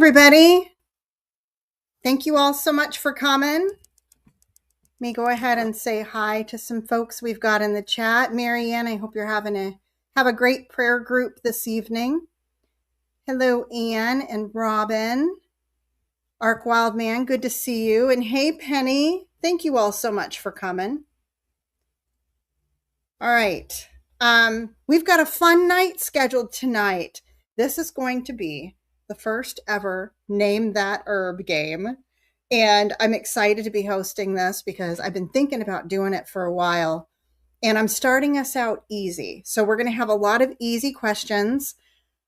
everybody. Thank you all so much for coming. Let me go ahead and say hi to some folks we've got in the chat. Marianne, I hope you're have a great prayer group this evening. Hello, Anne and Robin. Ark Wildman, good to see you. And hey, Penny, thank you all so much for coming. All right. We've got a fun night scheduled tonight. This is going to be the first ever Name That Herb game. And I'm excited to be hosting this because I've been thinking about doing it for a while. And I'm starting us out easy. So we're going to have a lot of easy questions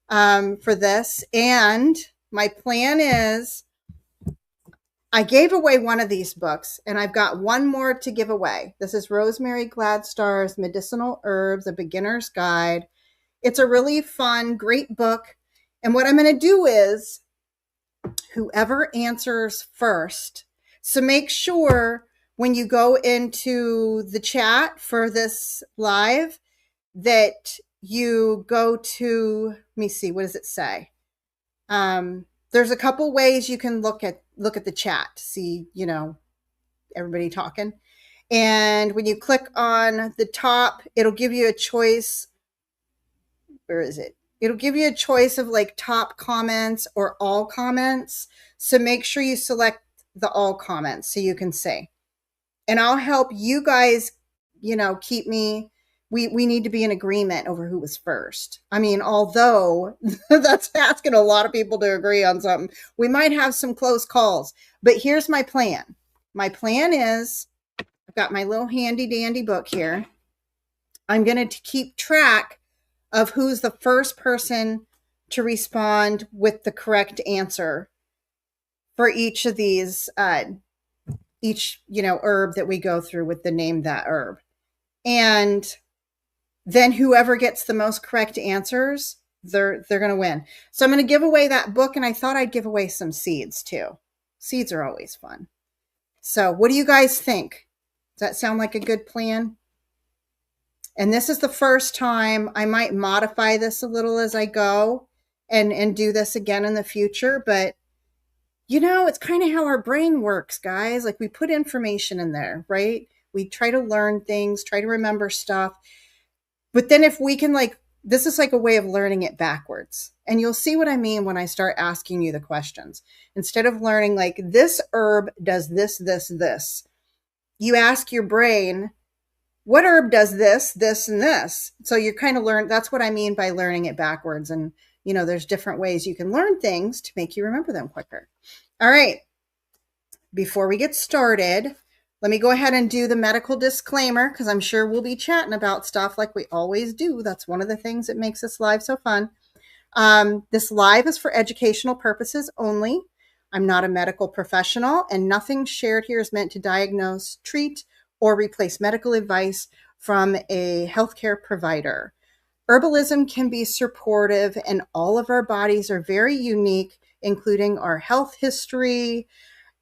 for this. And my plan is I gave away one of these books, and I've got one more to give away. This is Rosemary Gladstar's Medicinal Herbs, A Beginner's Guide. It's a really fun, great book. And what I'm going to do is whoever answers first. So make sure when you go into the chat for this live that you go to, let me see, what does it say? There's a couple ways you can look at the chat to see, everybody talking. And when you click on the top, it'll give you a choice. Where is it? It'll give you a choice of like top comments or all comments. So make sure you select the all comments so you can see. And I'll help you guys, keep me. We need to be in agreement over who was first. I mean, although that's asking a lot of people to agree on something, we might have some close calls. But here's my plan. My plan is I've got my little handy dandy book here. I'm going to keep track of who's the first person to respond with the correct answer for each of these, herb that we go through with the Name That Herb. And then whoever gets the most correct answers, they're going to win. So I'm going to give away that book, and I thought I'd give away some seeds too. Seeds are always fun. So what do you guys think? Does that sound like a good plan? And this is the first time. I might modify this a little as I go and do this again in the future. But, it's kind of how our brain works, guys. Like we put information in there, right? We try to learn things, try to remember stuff. But then if we can this is like a way of learning it backwards. And you'll see what I mean when I start asking you the questions. Instead of learning like this herb does this, this, this, you ask your brain, what herb does this, this, and this? So you're kind of learn. That's what I mean by learning it backwards. And, there's different ways you can learn things to make you remember them quicker. All right. Before we get started, let me go ahead and do the medical disclaimer because I'm sure we'll be chatting about stuff like we always do. That's one of the things that makes this live so fun. This live is for educational purposes only. I'm not a medical professional, and nothing shared here is meant to diagnose, treat, or replace medical advice from a healthcare provider. Herbalism can be supportive, and all of our bodies are very unique, including our health history.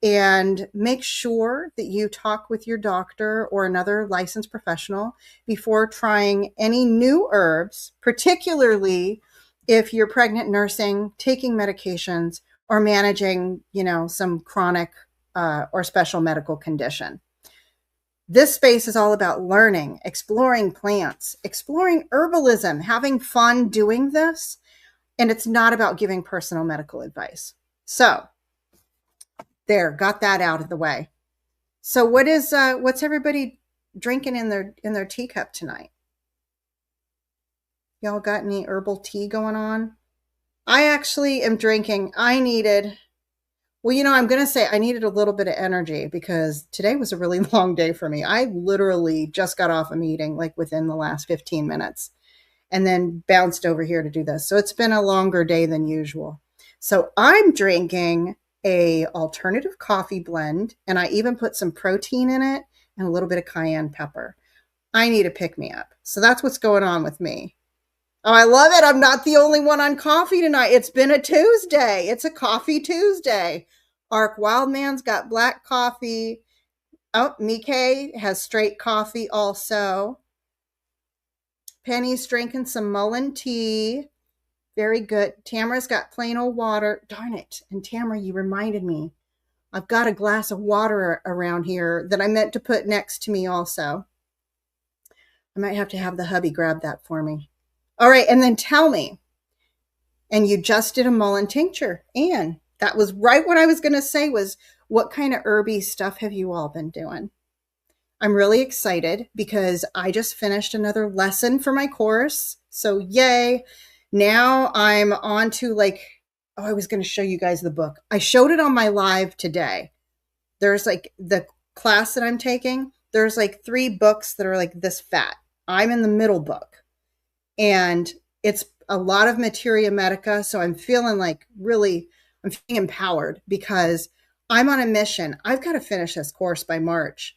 And make sure that you talk with your doctor or another licensed professional before trying any new herbs, particularly if you're pregnant, nursing, taking medications, or managing, some chronic or special medical condition. This space is all about learning, exploring plants, exploring herbalism, having fun doing this. And it's not about giving personal medical advice. So there, got that out of the way. So what's everybody drinking in their teacup tonight? Y'all got any herbal tea going on? I actually am drinking. I'm going to say I needed a little bit of energy because today was a really long day for me. I literally just got off a meeting within the last 15 minutes and then bounced over here to do this. So it's been a longer day than usual. So I'm drinking a alternative coffee blend, and I even put some protein in it and a little bit of cayenne pepper. I need a pick-me-up. So that's what's going on with me. Oh, I love it. I'm not the only one on coffee tonight. It's been a Tuesday. It's a coffee Tuesday. Ark Wildman's got black coffee. Oh, Mike has straight coffee also. Penny's drinking some mullein tea. Very good. Tamara's got plain old water. Darn it. And Tamara, you reminded me. I've got a glass of water around here that I meant to put next to me also. I might have to have the hubby grab that for me. All right. And then tell me. And you just did a mullein tincture. And that was right what I was going to say was, what kind of herby stuff have you all been doing? I'm really excited because I just finished another lesson for my course. So yay. Now I'm on to I was going to show you guys the book. I showed it on my live today. There's the class that I'm taking. There's 3 books that are like this fat. I'm in the middle book. And it's a lot of materia medica. So I'm feeling I'm feeling empowered because I'm on a mission. I've got to finish this course by March.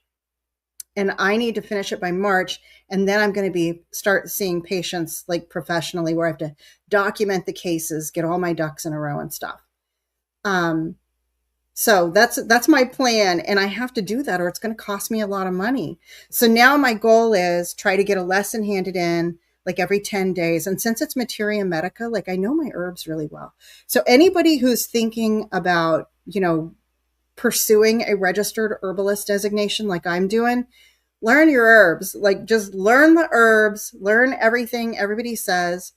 And I need to finish it by March. And then I'm going to start seeing patients professionally, where I have to document the cases, get all my ducks in a row and stuff. So that's my plan. And I have to do that or it's going to cost me a lot of money. So now my goal is try to get a lesson handed in every 10 days. And since it's materia medica, I know my herbs really well. So anybody who's thinking about, pursuing a registered herbalist designation like I'm doing, learn your herbs. Just learn the herbs, learn everything everybody says.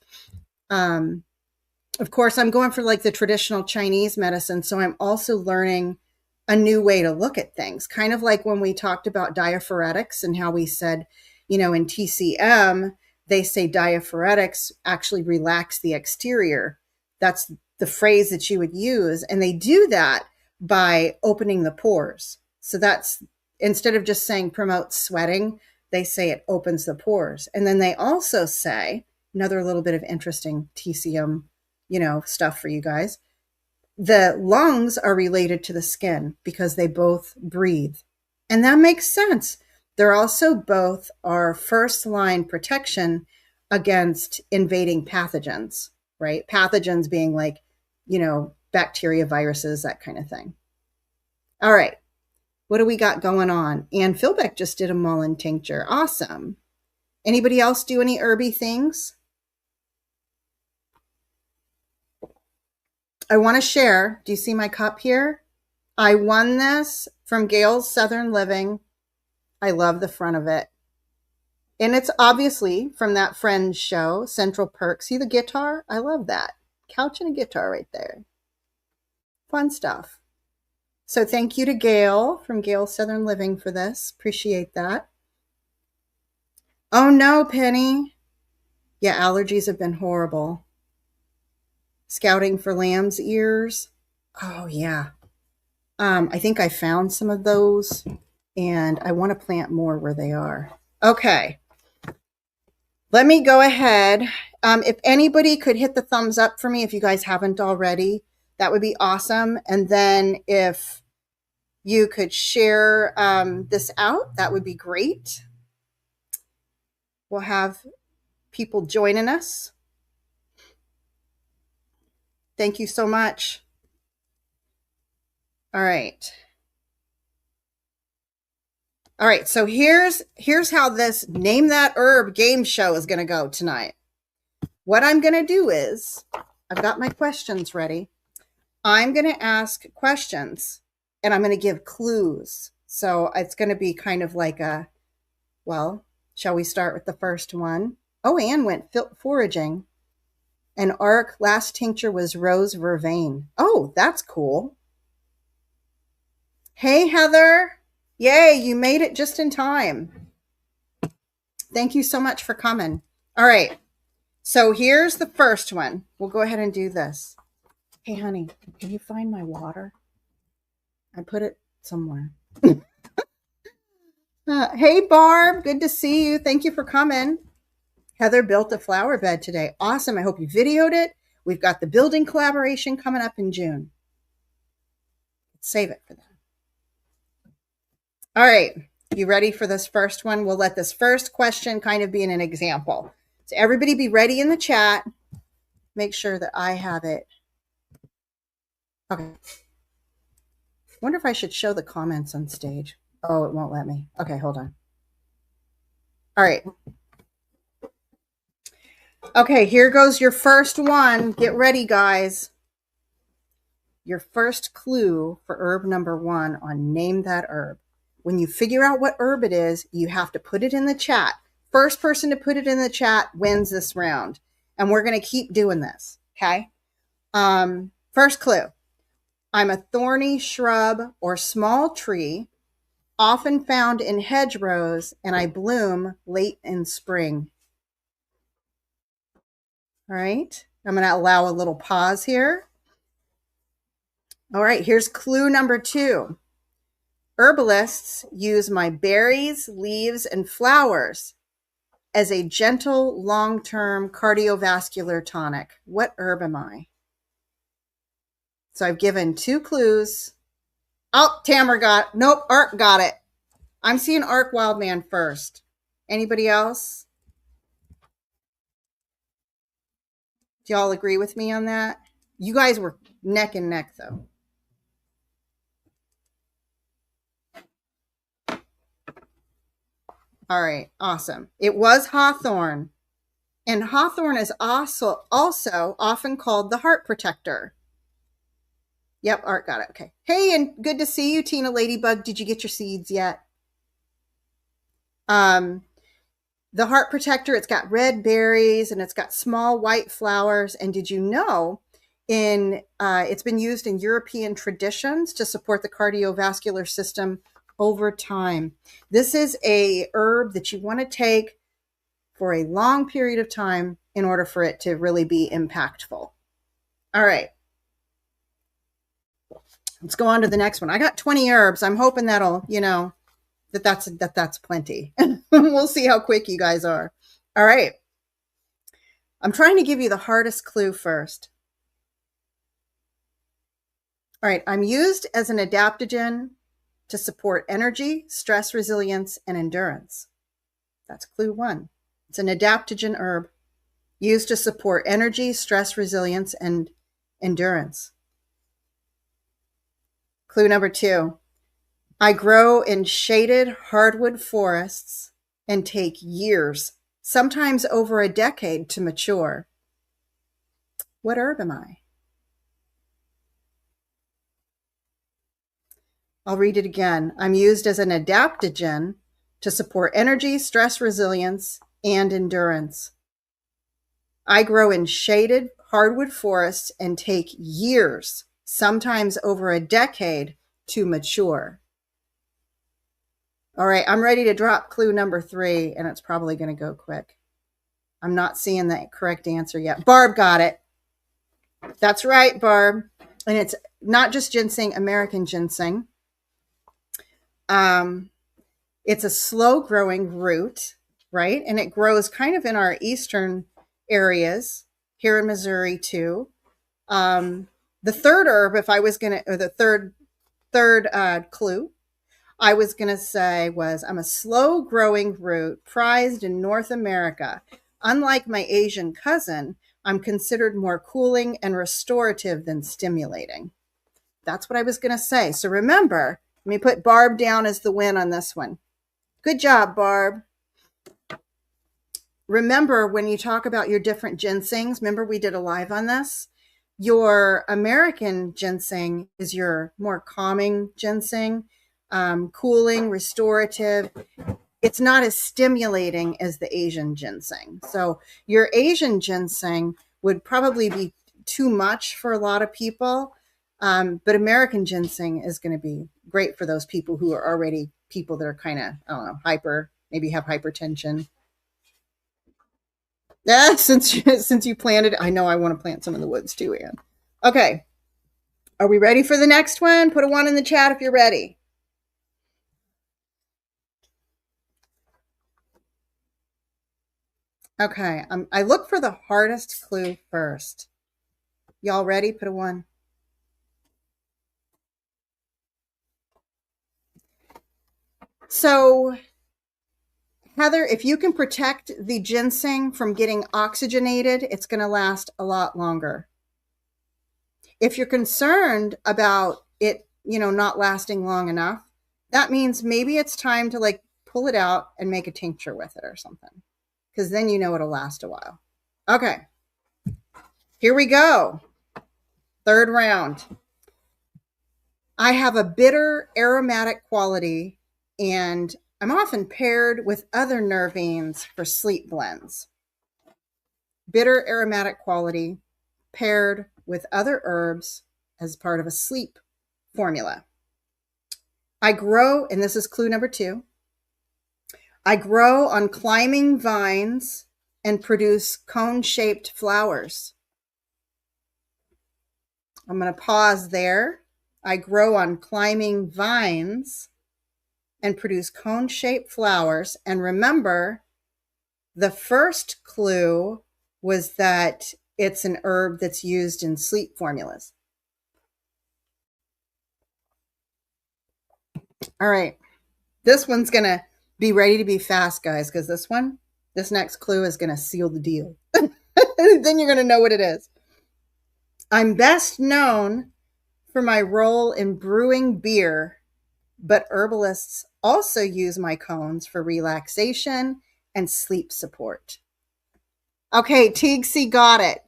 Of course, I'm going for the traditional Chinese medicine. So I'm also learning a new way to look at things. Kind of like when we talked about diaphoretics and how we said, in TCM, they say diaphoretics actually relax the exterior. That's the phrase that you would use. And they do that by opening the pores. So that's, instead of just saying promote sweating, they say it opens the pores. And then they also say, another little bit of interesting TCM, stuff for you guys, the lungs are related to the skin because they both breathe. And that makes sense. They're also both our first line protection against invading pathogens, right? Pathogens being bacteria, viruses, that kind of thing. All right. What do we got going on? Ann Philbeck just did a mullein tincture. Awesome. Anybody else do any herby things? I want to share. Do you see my cup here? I won this from Gail's Southern Living. I love the front of it. And it's obviously from that Friends show, Central Perk. See the guitar? I love that. Couch and a guitar right there. Fun stuff. So thank you to Gail from Gail's Southern Living for this. Appreciate that. Oh no, Penny. Yeah, allergies have been horrible. Scouting for lamb's ears. Oh yeah. I think I found some of those and I want to plant more where they are. Okay. Let me go ahead. If anybody could hit the thumbs up for me, if you guys haven't already, that would be awesome. And then if you could share this out, that would be great. We'll have people joining us. Thank you so much. All right. All right, so here's how this Name That Herb game show is going to go tonight. What I'm going to do is, I've got my questions ready. I'm going to ask questions, and I'm going to give clues. So it's going to be kind of like shall we start with the first one? Oh, Anne went foraging. And Arc last tincture was rose vervain. Oh, that's cool. Hey, Heather. Yay, you made it just in time. Thank you so much for coming. All right. So here's the first one. We'll go ahead and do this. Hey, honey, can you find my water? I put it somewhere. Hey, Barb. Good to see you. Thank you for coming. Heather built a flower bed today. Awesome. I hope you videoed it. We've got the building collaboration coming up in June. Save it for that. All right. You ready for this first one? We'll let this first question kind of be an example. So everybody be ready in the chat. Make sure that I have it. Okay. Wonder if I should show the comments on stage. Oh, it won't let me. Okay, hold on. All right. Okay, here goes your first one. Get ready, guys. Your first clue for herb number 1 on Name That Herb. When you figure out what herb it is, you have to put it in the chat. First person to put it in the chat wins this round. And we're going to keep doing this. Okay. First clue. I'm a thorny shrub or small tree, often found in hedgerows, and I bloom late in spring. All right. I'm going to allow a little pause here. All right. Here's clue number 2. Herbalists use my berries, leaves, and flowers as a gentle, long-term cardiovascular tonic. What herb am I? So I've given 2 clues. Oh, Tamara got, nope, Art got it. I'm seeing Arc Wildman first. Anybody else? Do y'all agree with me on that? You guys were neck and neck, though. All right, awesome. It was hawthorn. And hawthorn is also often called the heart protector. Yep, Art got it. Okay. Hey, and good to see you, Tina Ladybug. Did you get your seeds yet? The heart protector, it's got red berries and it's got small white flowers. And did you know it's been used in European traditions to support the cardiovascular system over time. This is a herb that you want to take for a long period of time in order for it to really be impactful. All right. Let's go on to the next one. I got 20 herbs. I'm hoping that'll, that's plenty. We'll see how quick you guys are. All right. I'm trying to give you the hardest clue first. All right. I'm used as an adaptogen to support energy, stress resilience, and endurance. That's clue 1. It's an adaptogen herb used to support energy, stress resilience, and endurance. Clue number 2. I grow in shaded hardwood forests and take years, sometimes over a decade, to mature. What herb am I? I'll read it again. I'm used as an adaptogen to support energy, stress resilience, and endurance. I grow in shaded hardwood forests and take years, sometimes over a decade, to mature. All right, I'm ready to drop clue number 3, and it's probably going to go quick. I'm not seeing the correct answer yet. Barb got it. That's right, Barb. And it's not just ginseng, American ginseng. It's a slow-growing root, right? And it grows kind of in our eastern areas, here in Missouri too. The third herb, if I was going to, or the third clue, I was going to say was, I'm a slow-growing root prized in North America. Unlike my Asian cousin, I'm considered more cooling and restorative than stimulating. That's what I was going to say. So remember, let me put Barb down as the win on this one. Good job, Barb. Remember, when you talk about your different ginsengs, remember we did a live on this? Your American ginseng is your more calming ginseng, cooling, restorative. It's not as stimulating as the Asian ginseng. So your Asian ginseng would probably be too much for a lot of people. But American ginseng is going to be great for those people who are already people that are kind of, I don't know, maybe have hypertension. Yeah, since you planted, I know I want to plant some in the woods too, Ann. Okay. Are we ready for the next one? Put a 1 in the chat if you're ready. Okay. I look for the hardest clue first. Y'all ready? Put a 1. So, Heather, if you can protect the ginseng from getting oxygenated, it's going to last a lot longer. If you're concerned about it, not lasting long enough, that means maybe it's time to pull it out and make a tincture with it or something, because then it'll last a while. Okay, here we go. Third round. I have a bitter aromatic quality, and I'm often paired with other nervines for sleep blends. Bitter aromatic quality paired with other herbs as part of a sleep formula. I grow, and this is clue number 2, I grow on climbing vines and produce cone-shaped flowers. I'm going to pause there. I grow on climbing vines and produce cone-shaped flowers. And remember, the first clue was that it's an herb that's used in sleep formulas. All right. This one's going to be ready to be fast, guys, because this next clue is going to seal the deal. Then you're going to know what it is. I'm best known for my role in brewing beer, but herbalists also use my cones for relaxation and sleep support. Okay, Teagsy got it.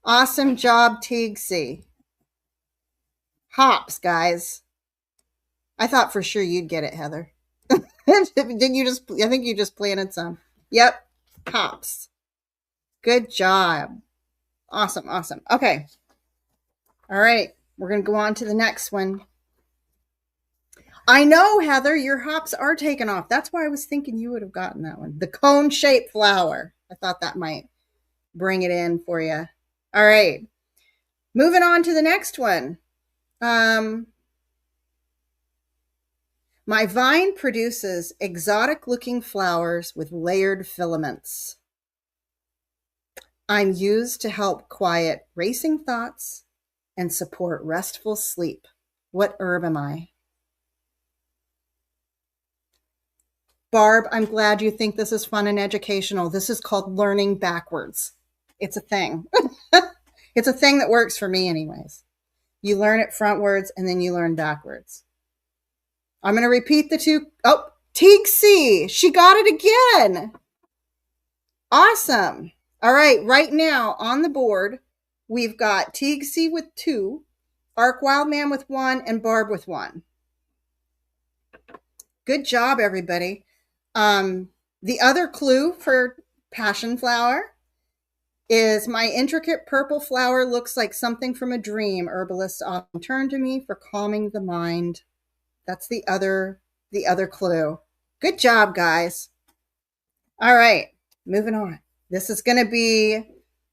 Awesome job, Teagsy. Hops, guys. I thought for sure you'd get it, Heather. Didn't you just, I think you just planted some. Yep, hops. Good job. Awesome, awesome. Okay. All right, we're going to go on to the next one. I know, Heather, your hops are taken off. That's why I was thinking you would have gotten that one. The cone-shaped flower. I thought that might bring it in for you. All right. Moving on to the next one. My vine produces exotic-looking flowers with layered filaments. I'm used to help quiet racing thoughts and support restful sleep. What herb am I? Barb, I'm glad you think this is fun and educational. This is called learning backwards. It's a thing. It's a thing that works for me anyways. You learn it frontwards and then you learn backwards. I'm going to repeat the two. Oh, Teagsy, she got it again. Awesome. All right, right now on the board, we've got Teagsy with 2, Arc Wildman with 1, and Barb with 1. Good job, everybody. The other clue for passion flower is my intricate purple flower looks like something from a dream. Herbalists often turn to me for calming the mind. That's the other clue. Good job, guys. All right, moving on. This is going to be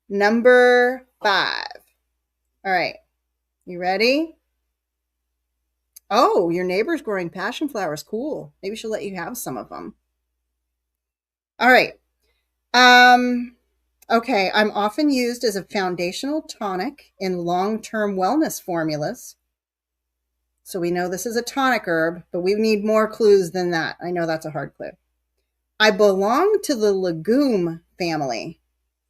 number 5. All right, you ready? Oh, your neighbor's growing passion flowers. Cool. Maybe she'll let you have some of them. All right. Okay, I'm often used as a foundational tonic in long-term wellness formulas. So we know this is a tonic herb, but we need more clues than that. I know that's a hard clue. I belong to the legume family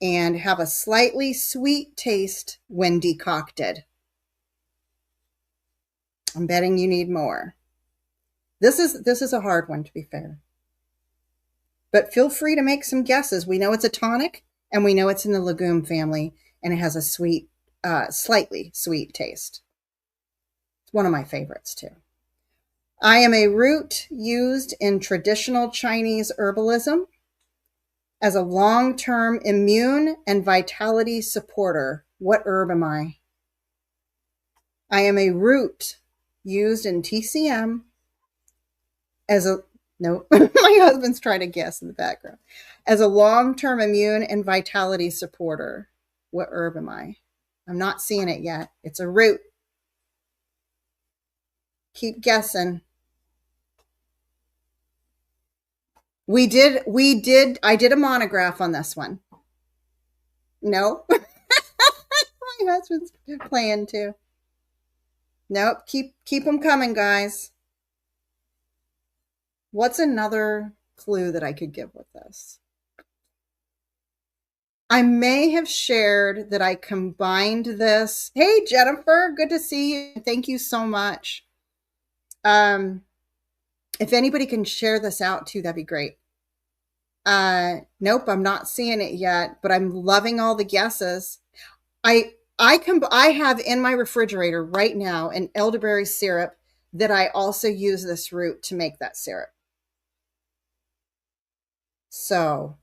and have a slightly sweet taste when decocted. I'm betting you need more. This is a hard one, to be fair. But feel free to make some guesses. We know it's a tonic, and we know it's in the legume family, and it has a sweet, slightly sweet taste. It's one of my favorites, too. I am a root used in traditional Chinese herbalism as a long-term immune and vitality supporter. What herb am I? I am a root used in TCM as a, no, my husband's trying to guess in the background, as a long-term immune and vitality supporter. What herb am I? I'm not seeing it yet. It's a root. Keep guessing. I did a monograph on this one. No. My husband's playing too. Nope. Keep them coming, guys. What's another clue that I could give with this? I may have shared that I combined this. Hey, Jennifer, good to see you. Thank you so much. If anybody can share this out too, that'd be great. Nope, I'm not seeing it yet, but I'm loving all the guesses. I have in my refrigerator right now an elderberry syrup that I also use this root to make that syrup. So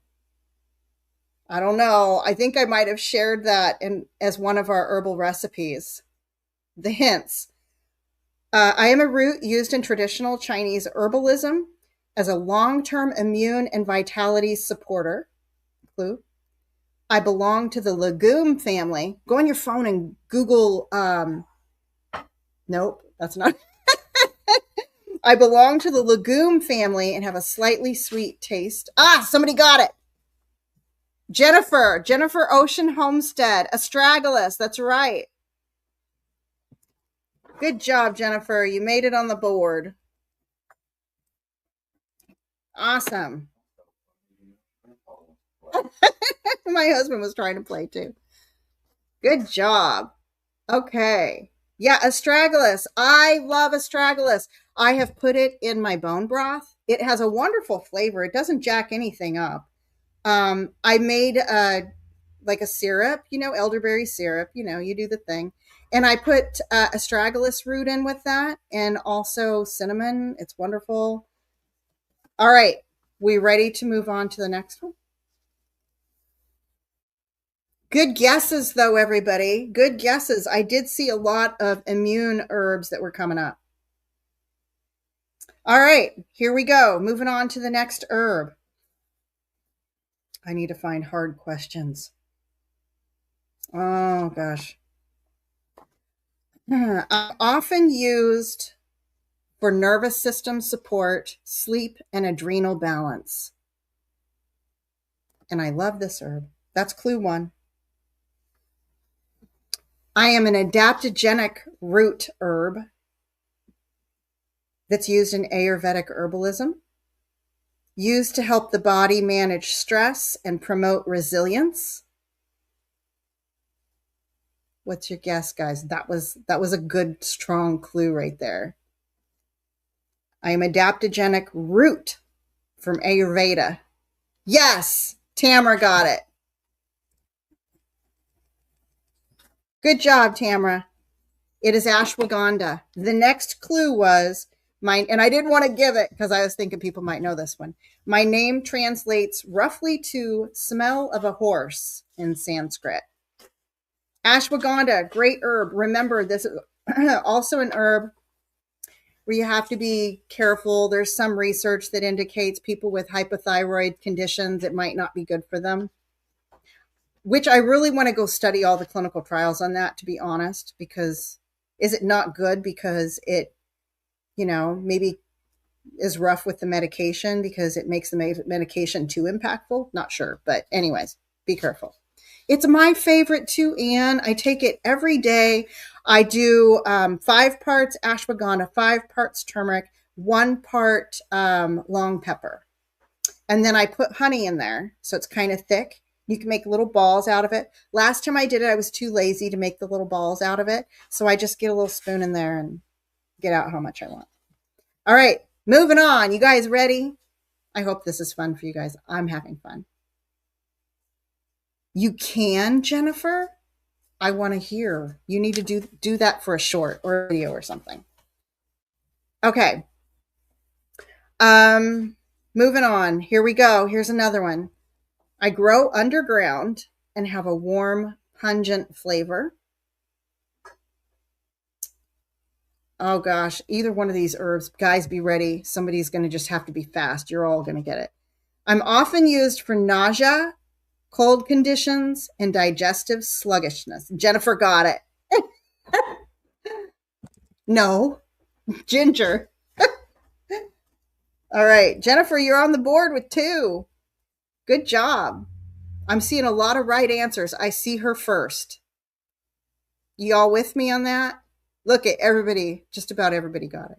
I don't know. I think I might have shared that in as one of our herbal recipes. The hints. I am a root used in traditional Chinese herbalism as a long-term immune and vitality supporter. Clue. I belong to the legume family. Go on your phone and Google. Nope, that's not. I belong to the legume family and have a slightly sweet taste. Ah, somebody got it. Jennifer Ocean Homestead, astragalus. That's right. Good job, Jennifer. You made it on the board. Awesome. My husband was trying to play too. Good job. Okay. Yeah, astragalus. I love astragalus. I have put it in my bone broth. It has a wonderful flavor. It doesn't jack anything up. I made like a syrup, elderberry syrup. You do the thing, and I put astragalus root in with that, and also cinnamon. It's wonderful. All right, we ready to move on to the next one? Good guesses, though, everybody. Good guesses. I did see a lot of immune herbs that were coming up. All right, here we go. Moving on to the next herb. I need to find hard questions. Oh, gosh. Often used for nervous system support, sleep, and adrenal balance. And I love this herb. That's clue one. I am an adaptogenic root herb that's used in Ayurvedic herbalism, used to help the body manage stress and promote resilience. What's your guess, guys? That was a good, strong clue right there. I am adaptogenic root from Ayurveda. Yes, Tamara got it. Good job, Tamara. It is ashwagandha. The next clue was mine, and I didn't want to give it because I was thinking people might know this one. My name translates roughly to smell of a horse in Sanskrit. Ashwagandha, great herb. Remember, this is also an herb where you have to be careful. There's some research that indicates people with hypothyroid conditions, it might not be good for them, which I really want to go study all the clinical trials on that, to be honest, because is it not good because it, maybe is rough with the medication because it makes the medication too impactful? Not sure. But anyways, be careful. It's my favorite too, Anne. I take it every day. I do 5 parts ashwagandha, 5 parts turmeric, 1 part long pepper. And then I put honey in there. So it's kind of thick. You can make little balls out of it. Last time I did it, I was too lazy to make the little balls out of it. So I just get a little spoon in there and get out how much I want. All right, moving on. You guys ready? I hope this is fun for you guys. I'm having fun. You can, Jennifer? I want to hear. You need to do that for a short or a video or something. Okay. Moving on. Here we go. Here's another one. I grow underground and have a warm, pungent flavor. Oh gosh, either one of these herbs. Guys, be ready. Somebody's going to just have to be fast. You're all going to get it. I'm often used for nausea, cold conditions, and digestive sluggishness. Jennifer got it. No, ginger. All right, Jennifer, you're on the board with 2. Good job. I'm seeing a lot of right answers. I see her first. You all with me on that? Look at everybody, just about everybody got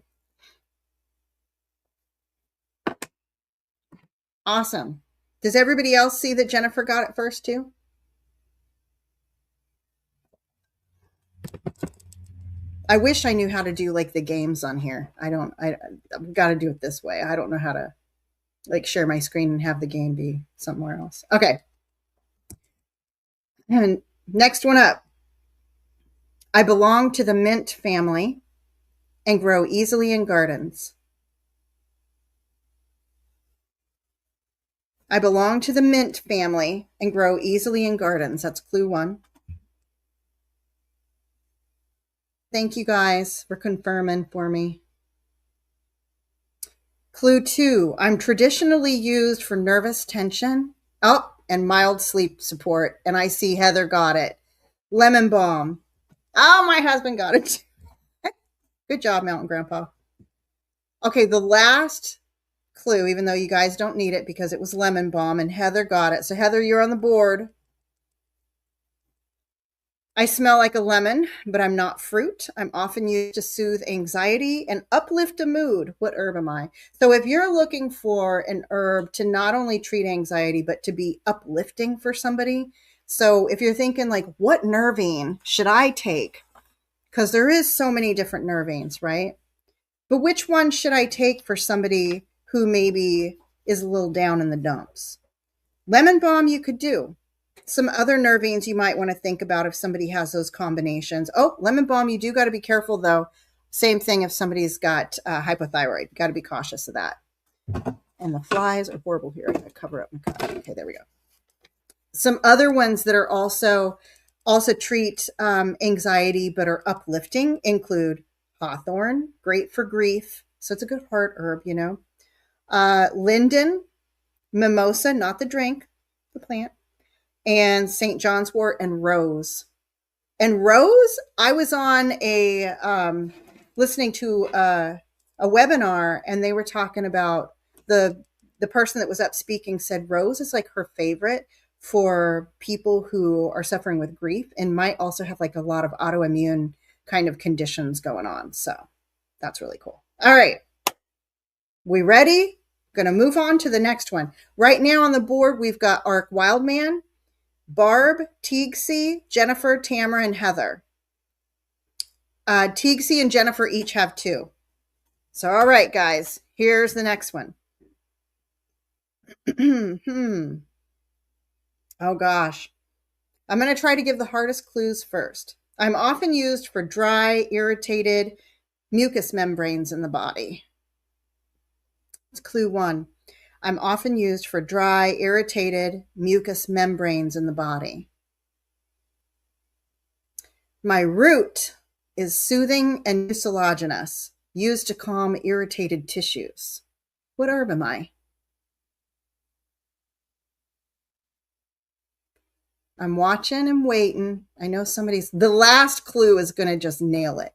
it. Awesome. Does everybody else see that Jennifer got it first too? I wish I knew how to do like the games on here. I've got to do it this way. I don't know how to. Like share my screen and have the game be somewhere else. Okay. And next one up. I belong to the mint family and grow easily in gardens. I belong to the mint family and grow easily in gardens. That's clue 1. Thank you guys for confirming for me. Clue 2, I'm traditionally used for nervous tension. Oh, and mild sleep support. And I see Heather got it. Lemon balm. Oh, my husband got it. Good job, Mountain Grandpa. Okay, the last clue, even though you guys don't need it because it was lemon balm, and Heather got it. So Heather, you're on the board. I smell like a lemon, but I'm not fruit. I'm often used to soothe anxiety and uplift a mood. What herb am I? So if you're looking for an herb to not only treat anxiety, but to be uplifting for somebody. So if you're thinking like, what nervine should I take? Because there is so many different nervines, right? But which one should I take for somebody who maybe is a little down in the dumps? Lemon balm you could do. Some other nervines you might want to think about if somebody has those combinations. Oh, lemon balm, you do got to be careful though. Same thing if somebody's got hypothyroid. Got to be cautious of that. And the flies are horrible here. I'm going to cover up my cup. Okay, there we go. Some other ones that are also treat anxiety but are uplifting include hawthorn, great for grief. So it's a good heart herb, you know. Linden, mimosa, not the drink, the plant, and St. John's wort, and rose. And rose, I was on listening to a webinar, and they were talking about the person that was up speaking said rose is like her favorite for people who are suffering with grief and might also have like a lot of autoimmune kind of conditions going on. So that's really cool. All right. We ready? Going to move on to the next one. Right now on the board, we've got Ark Wildman, Barb, Teagsy, Jennifer, Tamara, and Heather. Teagsy and Jennifer each have 2. So, all right, guys, here's the next one. Oh, gosh. I'm going to try to give the hardest clues first. I'm often used for dry, irritated mucous membranes in the body. It's clue 1. I'm often used for dry, irritated mucous membranes in the body. My root is soothing and mucilaginous, used to calm irritated tissues. What herb am I? I'm watching and waiting. I know the last clue is going to just nail it.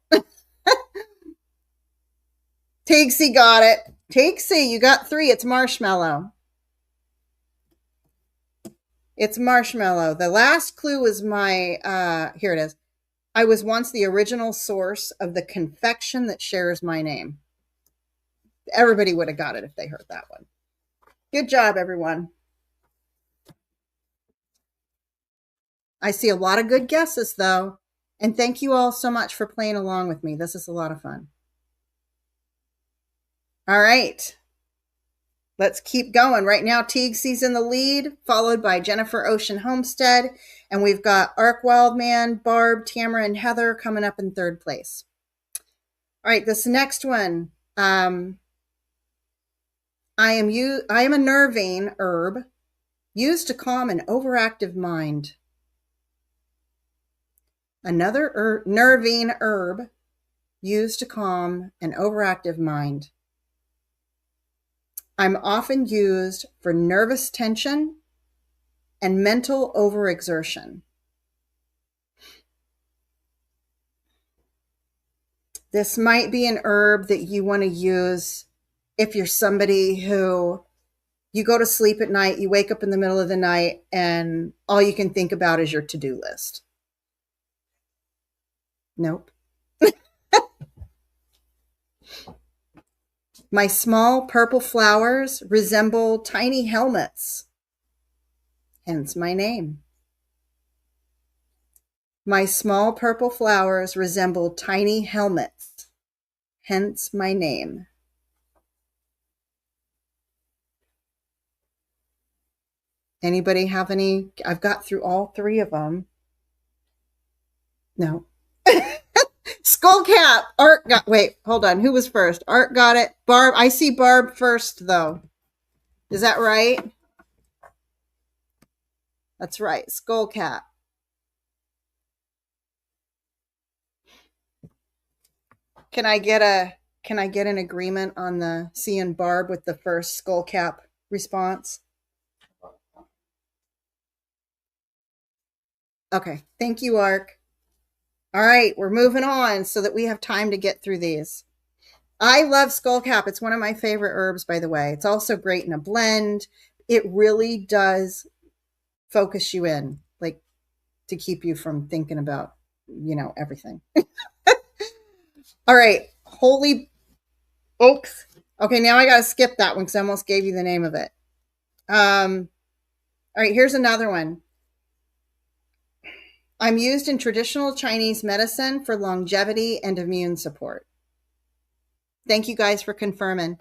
Teagsy got it. Teagsy, you got 3. It's marshmallow. It's marshmallow. The last clue is my, here it is. I was once the original source of the confection that shares my name. Everybody would have got it if they heard that one. Good job, everyone. I see a lot of good guesses, though. And thank you all so much for playing along with me. This is a lot of fun. All right. Let's keep going. Right now, Teagsy's in the lead, followed by Jennifer Ocean Homestead. And we've got Ark Wildman, Barb, Tamara, and Heather coming up in 3rd place. All right, this next one. I am a nervine herb used to calm an overactive mind. Another nervine herb used to calm an overactive mind. I'm often used for nervous tension and mental overexertion. This might be an herb that you want to use if you're somebody who you go to sleep at night, you wake up in the middle of the night, and all you can think about is your to-do list. Nope. My small purple flowers resemble tiny helmets, hence my name. My small purple flowers resemble tiny helmets, hence my name. Anybody have any? I've got through all three of them. No. Skullcap. Art got, wait, hold on. Who was first? Art got it. Barb, I see Barb first, though. Is that right? That's right. Skullcap. Can I get an agreement on the C and Barb with the first skullcap response? Okay. Thank you, Ark. All right, we're moving on so that we have time to get through these. I love skullcap. It's one of my favorite herbs, by the way. It's also great in a blend. It really does focus you in, like to keep you from thinking about, everything. All right, holy oaks. Okay, now I got to skip that one because I almost gave you the name of it. All right, here's another one. I'm used in traditional Chinese medicine for longevity and immune support. Thank you guys for confirming.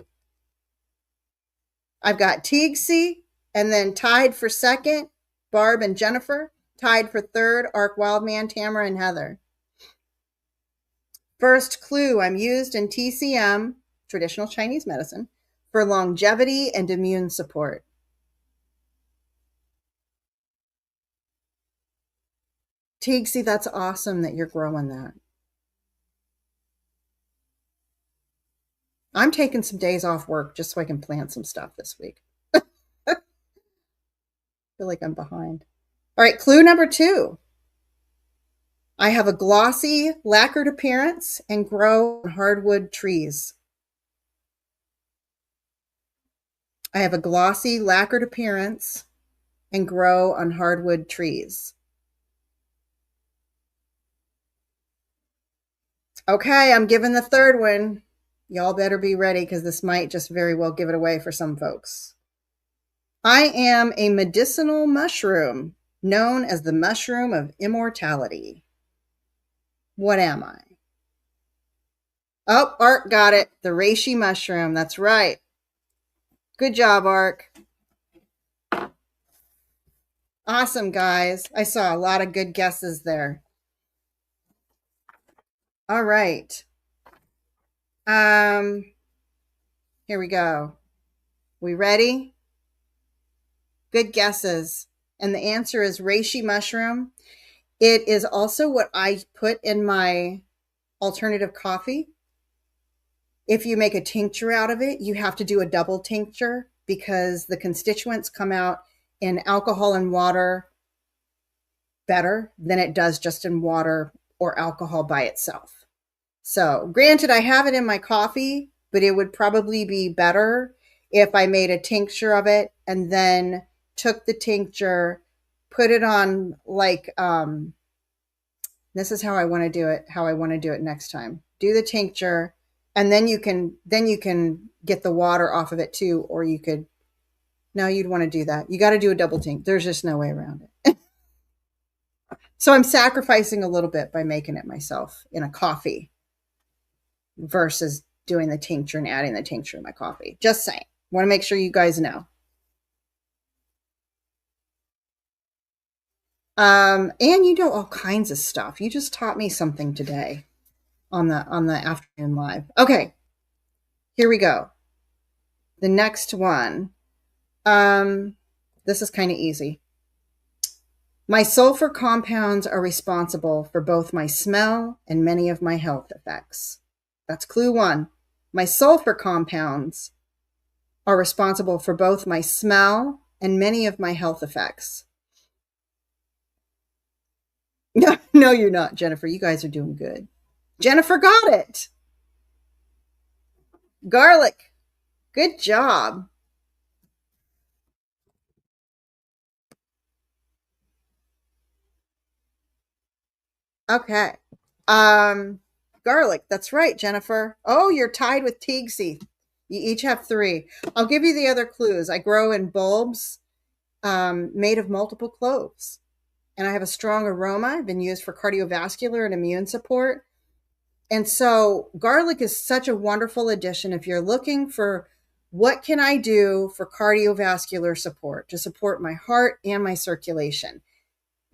I've got Teagsy, and then tied for second, Barb and Jennifer. Tied for third, Ark Wildman, Tamara, and Heather. First clue, I'm used in TCM, traditional Chinese medicine, for longevity and immune support. Teagsy, that's awesome that you're growing that. I'm taking some days off work just so I can plant some stuff this week. I feel like I'm behind. All right, clue number 2. I have a glossy, lacquered appearance and grow on hardwood trees. I have a glossy, lacquered appearance and grow on hardwood trees. Okay, I'm giving the third one. Y'all better be ready because this might just very well give it away for some folks. I am a medicinal mushroom known as the mushroom of immortality. What am I? Oh, Ark got it. The reishi mushroom. That's right. Good job, Ark. Awesome, guys. I saw a lot of good guesses there. All right. Here we go. We ready? Good guesses. And the answer is reishi mushroom. It is also what I put in my alternative coffee. If you make a tincture out of it, you have to do a double tincture because the constituents come out in alcohol and water better than it does just in water or alcohol by itself. So granted, I have it in my coffee, but it would probably be better if I made a tincture of it and then took the tincture, put it on like, this is how I want to do it next time. Do the tincture, and then you can get the water off of it too, or you could, no, you'd want to do that. You got to do a double tincture. There's just no way around it. So I'm sacrificing a little bit by making it myself in a coffee versus doing the tincture and adding the tincture in my coffee. Just saying. Want to make sure you guys know. And you know all kinds of stuff. You just taught me something today on the afternoon live. Okay, here we go. The next one. This is kind of easy. My sulfur compounds are responsible for both my smell and many of my health effects. That's clue 1. My sulfur compounds are responsible for both my smell and many of my health effects. No, you're not, Jennifer. You guys are doing good. Jennifer got it. Garlic. Good job. Okay. Garlic. That's right, Jennifer. Oh, you're tied with Teagsy. You each have 3. I'll give you the other clues. I grow in bulbs made of multiple cloves. And I have a strong aroma. I've been used for cardiovascular and immune support. And so garlic is such a wonderful addition if you're looking for What can I do for cardiovascular support to support my heart and my circulation?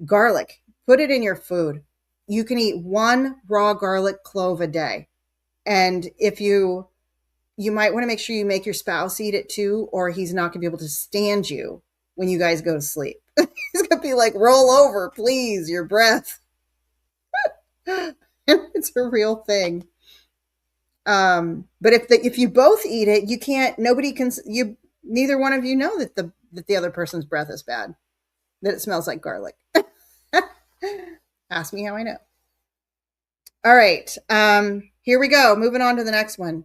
Garlic, put it in your food. You can eat one raw garlic clove a day. And if you might want to make sure you make your spouse eat it too, or he's not going to be able to stand you when you guys go to sleep. He's going to be like, roll over, please, your breath. It's a real thing. But if you both eat it, you can't, nobody can, neither one of you know that the other person's breath is bad, that it smells like garlic. Ask me how I know. All right. Here we go. Moving on to the next one.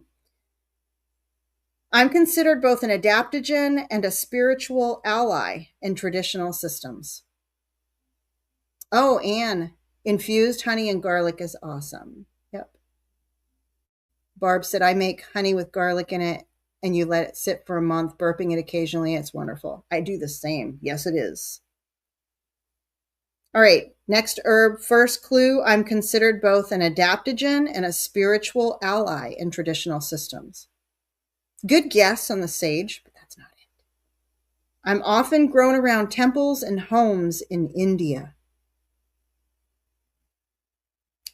I'm considered both an adaptogen and a spiritual ally in traditional systems. Oh, and infused honey and garlic is awesome. Yep. Barb said, I make honey with garlic in it and you let it sit for a month, burping it occasionally. It's wonderful. I do the same. Yes, it is. All right. Next herb, first clue. I'm considered both an adaptogen and a spiritual ally in traditional systems. Good guess on the sage, but that's not it. I'm often grown around temples and homes in India.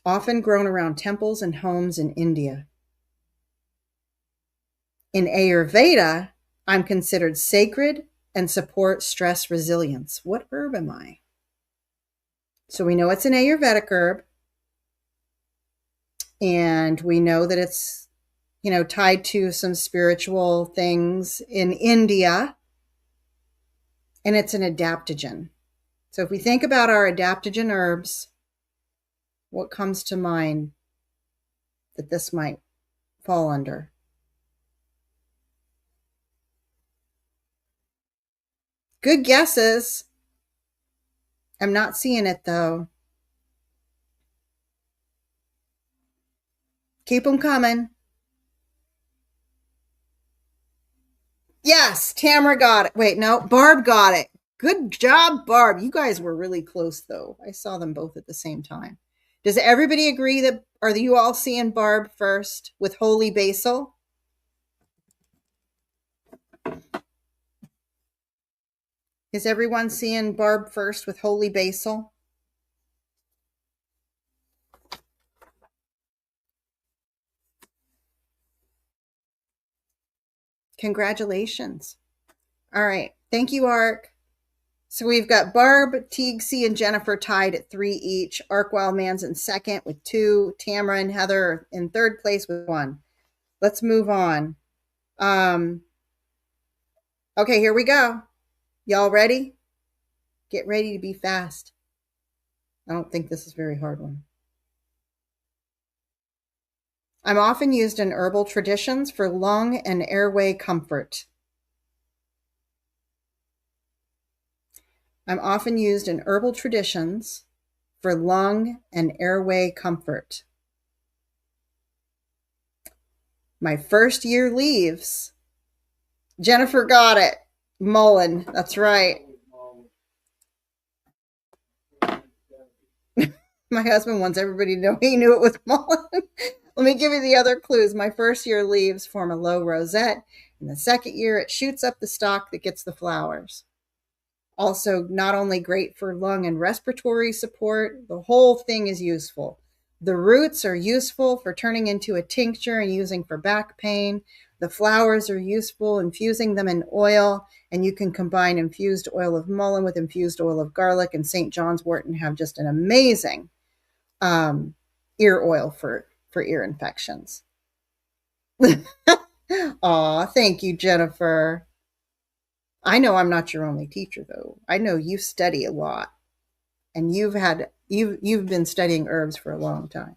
Often grown around temples and homes in India. In Ayurveda, I'm considered sacred and support stress resilience. What herb am I? So we know it's an Ayurvedic herb. And we know that it's, tied to some spiritual things in India. And it's an adaptogen. So if we think about our adaptogen herbs, what comes to mind that this might fall under? Good guesses. I'm not seeing it though. Keep them coming. Yes, Tamara got it. Wait, no, Barb got it. Good job, Barb. You guys were really close though. I saw them both at the same time. Does everybody agree that, are you all seeing Barb first with holy basil? Is everyone seeing Barb first with holy basil? Congratulations. All right. Thank you, Ark. So we've got Barb, Teagsy, and Jennifer tied at 3 each. Ark Wildman's in second with 2. Tamara and Heather in third place with 1. Let's move on. Okay, here we go. Y'all ready? Get ready to be fast. I don't think this is a very hard one. I'm often used in herbal traditions for lung and airway comfort. I'm often used in herbal traditions for lung and airway comfort. My first year leaves. Jennifer got it. Mullein. That's right. My husband wants everybody to know he knew it was mullein. Let me give you the other clues. My first year leaves form a low rosette. In the second year, it shoots up the stalk that gets the flowers. Also, not only great for lung and respiratory support, the whole thing is useful. The roots are useful for turning into a tincture and using for back pain. The flowers are useful, infusing them in oil, and you can combine infused oil of mullein with infused oil of garlic, and St. John's wort and have just an amazing ear oil for ear infections. Aw, thank you, Jennifer. I know I'm not your only teacher, though. I know you study a lot, and you've been studying herbs for a long time.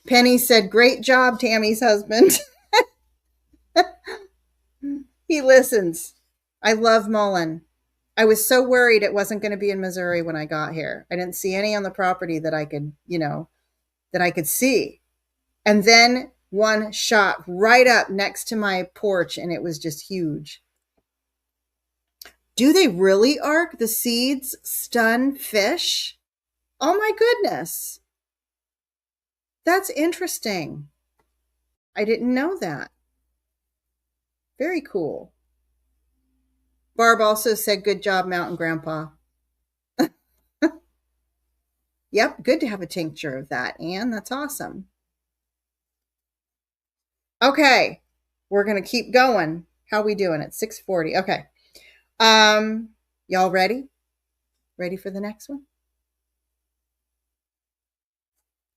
Penny said, "Great job, Tammy's husband." He listens. I love mullein. I was so worried it wasn't going to be in Missouri when I got here. I didn't see any on the property that I could, that I could see. And then one shot right up next to my porch, and it was just huge. Do they really, Ark? The seeds stun fish? Oh my goodness. That's interesting. I didn't know that. Very cool. Barb also said, good job, Mountain Grandpa. Yep, good to have a tincture of that, Anne. That's awesome. Okay, we're going to keep going. How we doing at 6:40? Okay. Y'all ready? Ready for the next one?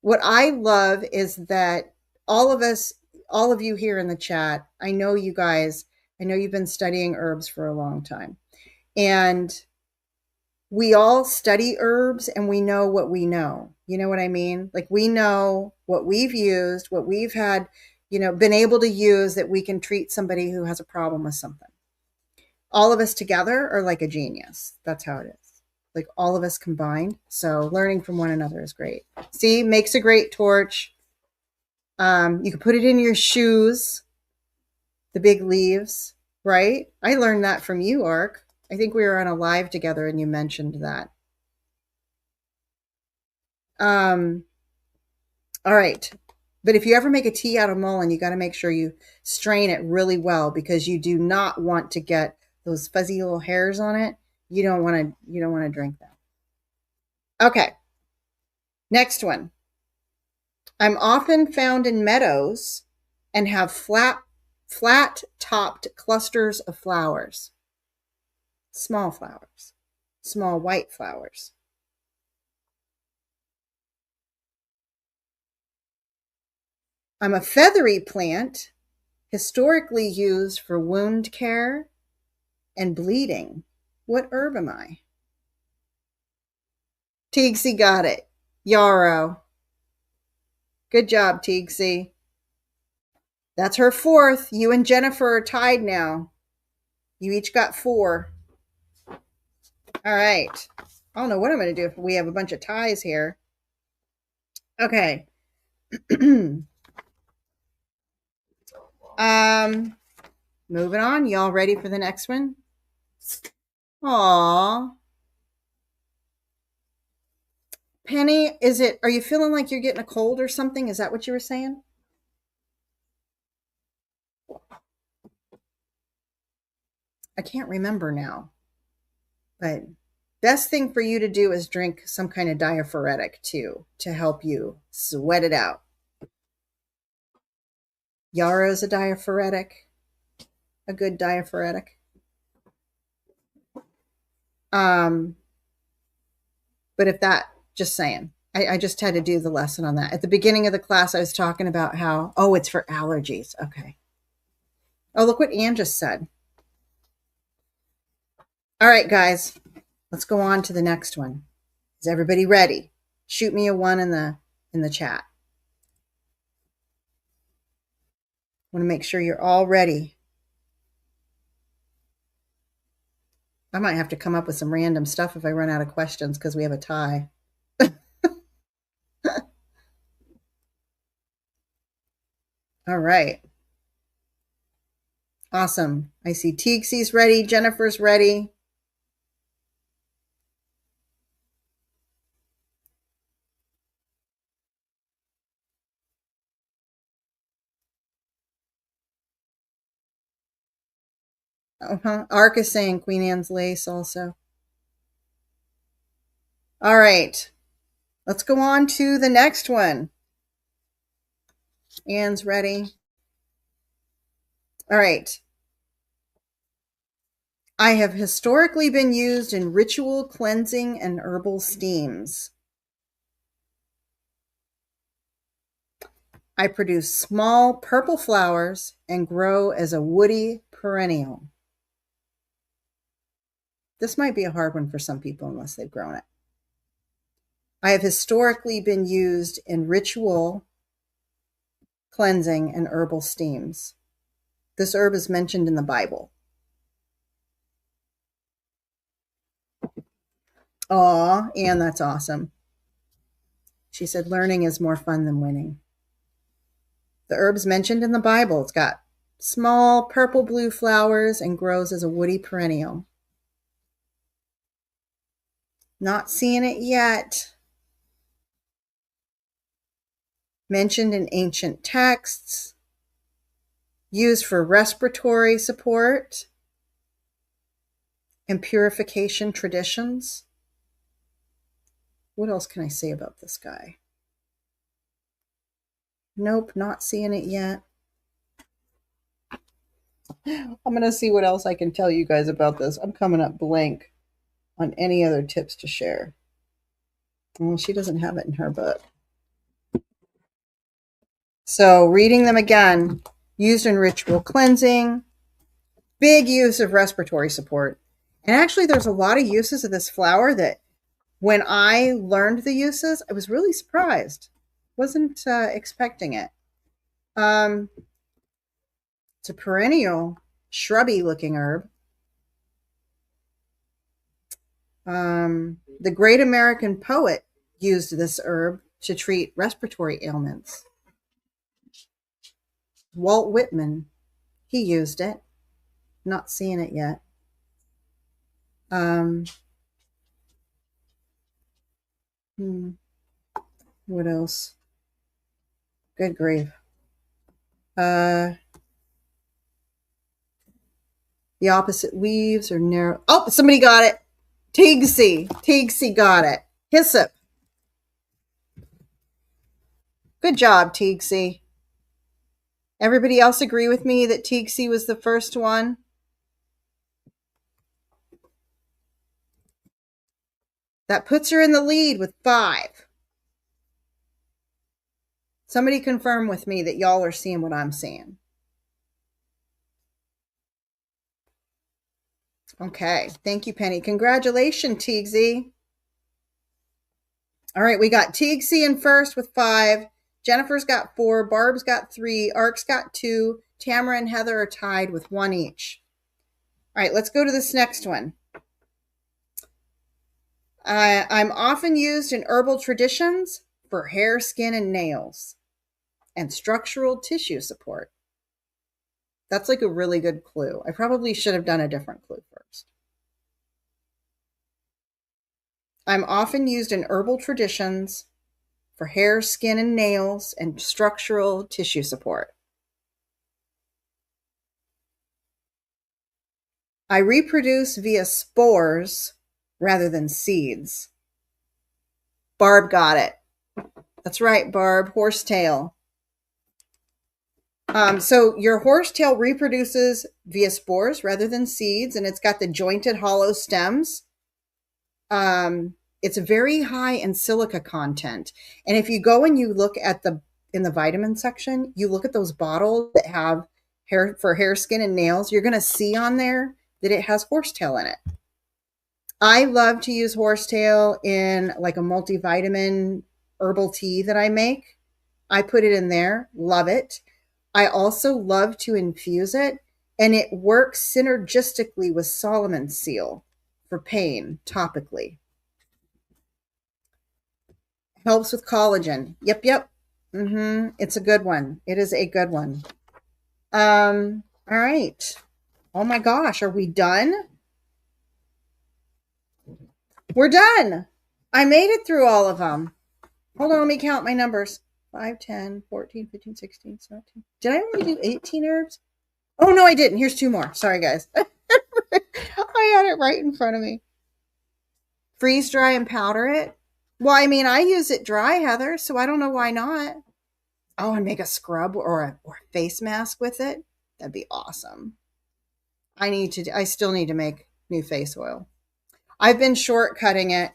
What I love is that all of us, all of you here in the chat, I know you guys, I know you've been studying herbs for a long time. And we all study herbs and we know what we know. You know what I mean? Like we know what we've used, what we've had, been able to use that we can treat somebody who has a problem with something. All of us together are like a genius. That's how it is. Like all of us combined. So learning from one another is great. See, makes a great torch. You can put it in your shoes, the big leaves, right? I learned that from you, Ark. I think we were on a live together and you mentioned that. All right. But if you ever make a tea out of mullein, you got to make sure you strain it really well because you do not want to get those fuzzy little hairs on it. You don't want to drink that. Okay. Next one. I'm often found in meadows and have flat-topped clusters of flowers. Small flowers. Small white flowers. I'm a feathery plant, historically used for wound care and bleeding. What herb am I? Teagsy got it. Yarrow. Good job, Teagsy. That's her fourth. You and Jennifer are tied now. You each got 4. All right. I don't know what I'm going to do if we have a bunch of ties here. Okay. Moving on. Y'all ready for the next one? Aw. Penny, are you feeling like you're getting a cold or something? Is that what you were saying? I can't remember now. But best thing for you to do is drink some kind of diaphoretic too to help you sweat it out. Yarrow's a diaphoretic, a good diaphoretic. But if that, just saying, I just had to do the lesson on that. At the beginning of the class, I was talking about how, it's for allergies. Okay. Oh, look what Ann just said. All right, guys, let's go on to the next one. Is everybody ready? Shoot me a 1 in the chat. I want to make sure you're all ready. I might have to come up with some random stuff if I run out of questions because we have a tie. All right. Awesome. I see Teagsy's ready. Jennifer's ready. Ark is saying Queen Anne's lace also. All right. Let's go on to the next one. Anne's ready. All right. I have historically been used in ritual cleansing and herbal steams. I produce small purple flowers and grow as a woody perennial. This might be a hard one for some people unless they've grown it. I have historically been used in ritual cleansing and herbal steams. This herb is mentioned in the Bible. Aw, Anne, that's awesome. She said learning is more fun than winning. The herb's mentioned in the Bible. It's got small purple-blue flowers and grows as a woody perennial. Not seeing it yet. Mentioned in ancient texts. used for respiratory support and purification traditions. What else can I say about this guy? Nope, not seeing it yet. I'm going to see what else I can tell you guys about this. I'm coming up blank on any other tips to share. Well, she doesn't have it in her book. So reading them again, used in ritual cleansing, big use of respiratory support. And actually there's a lot of uses of this flower that when I learned the uses, I was really surprised. Wasn't expecting it. It's a perennial, shrubby looking herb. The great American poet used this herb to treat respiratory ailments. Walt Whitman, he used it. Not seeing it yet. What else? Good grief. The opposite leaves are narrow. Oh, somebody got it. Tigsy. Tigsy got it. Hyssop. Good job, Tigsy. Everybody else agree with me that Tigsy was the first one? That puts her in the lead with 5. Somebody confirm with me that y'all are seeing what I'm seeing. Okay. Thank you, Penny. Congratulations, Tigsy. All right. We got Tigsy in first with 5. Jennifer's got 4. Barb's got 3. Ark's got 2. Tamara and Heather are tied with 1 each. All right. Let's go to this next one. I'm often used in herbal traditions for hair, skin, and nails, and structural tissue support. That's like a really good clue. I probably should have done a different clue first. I'm often used in herbal traditions for hair, skin, and nails, and structural tissue support. I reproduce via spores rather than seeds. Barb got it. That's right, Barb. Horsetail. So your horsetail reproduces via spores rather than seeds, and it's got the jointed hollow stems. It's very high in silica content. And if you go and you look at in the vitamin section, you look at those bottles that have hair, skin, and nails, you're going to see on there that it has horsetail in it. I love to use horsetail in like a multivitamin herbal tea that I make. I put it in there. Love it. I also love to infuse it, and it works synergistically with Solomon seal for pain topically. Helps with collagen. Yep. It's a good one. It is a good one. All right. Oh my gosh, are we done? We're done. I made it through all of them. Hold on, let me count my numbers. 5, 10, 14, 15, 16, 17. Did I only do 18 herbs? Oh, no, I didn't. Here's 2 more. Sorry, guys. I had it right in front of me. Freeze dry and powder it. Well, I mean, I use it dry, Heather, so I don't know why not. Oh, and make a scrub or a face mask with it. That'd be awesome. I still need to make new face oil. I've been shortcutting it,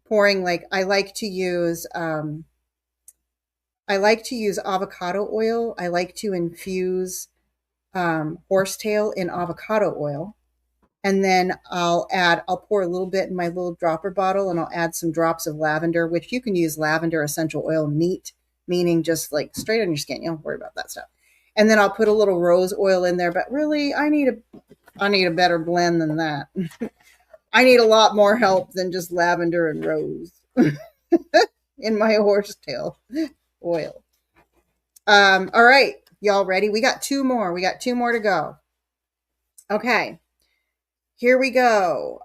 pouring I like to use avocado oil. I like to infuse horsetail in avocado oil. And then I'll pour a little bit in my little dropper bottle, and I'll add some drops of lavender, which you can use lavender essential oil neat, meaning just like straight on your skin. You don't worry about that stuff. And then I'll put a little rose oil in there, but really I need a better blend than that. I need a lot more help than just lavender and rose in my horsetail oil. All right, y'all ready? We got 2 more. We got 2 more to go. Okay. Here we go.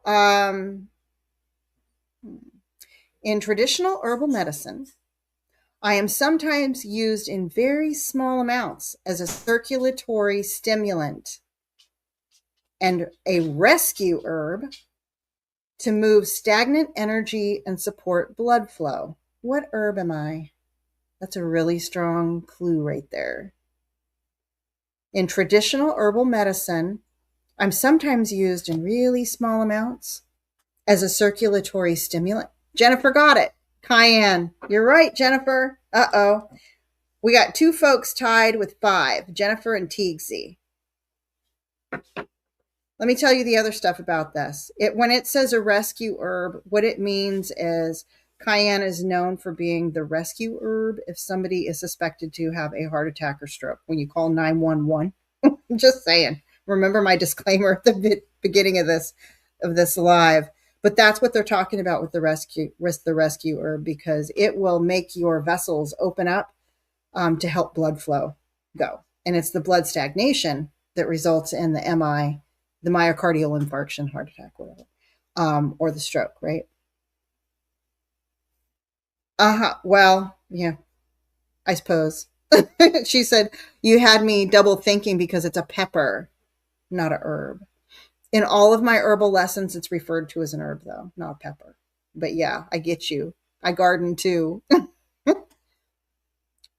In traditional herbal medicine, I am sometimes used in very small amounts as a circulatory stimulant and a rescue herb to move stagnant energy and support blood flow. What herb am I? That's a really strong clue right there. In traditional herbal medicine, I'm sometimes used in really small amounts as a circulatory stimulant. Jennifer got it. Cayenne. You're right, Jennifer. Uh-oh. We got 2 folks tied with 5, Jennifer and Teagsy. Let me tell you the other stuff about this. When it says a rescue herb, what it means is cayenne is known for being the rescue herb if somebody is suspected to have a heart attack or stroke. When you call 911, just saying. Remember my disclaimer at the beginning of this live. But that's what they're talking about with the rescue herb, because it will make your vessels open up to help blood flow go. And it's the blood stagnation that results in the MI, the myocardial infarction, heart attack, whatever, or the stroke, right? Well, yeah, I suppose. She said, you had me double thinking because it's a pepper, not a herb. In all of my herbal lessons, it's referred to as an herb, though, not a pepper. But yeah, I get you. I garden too.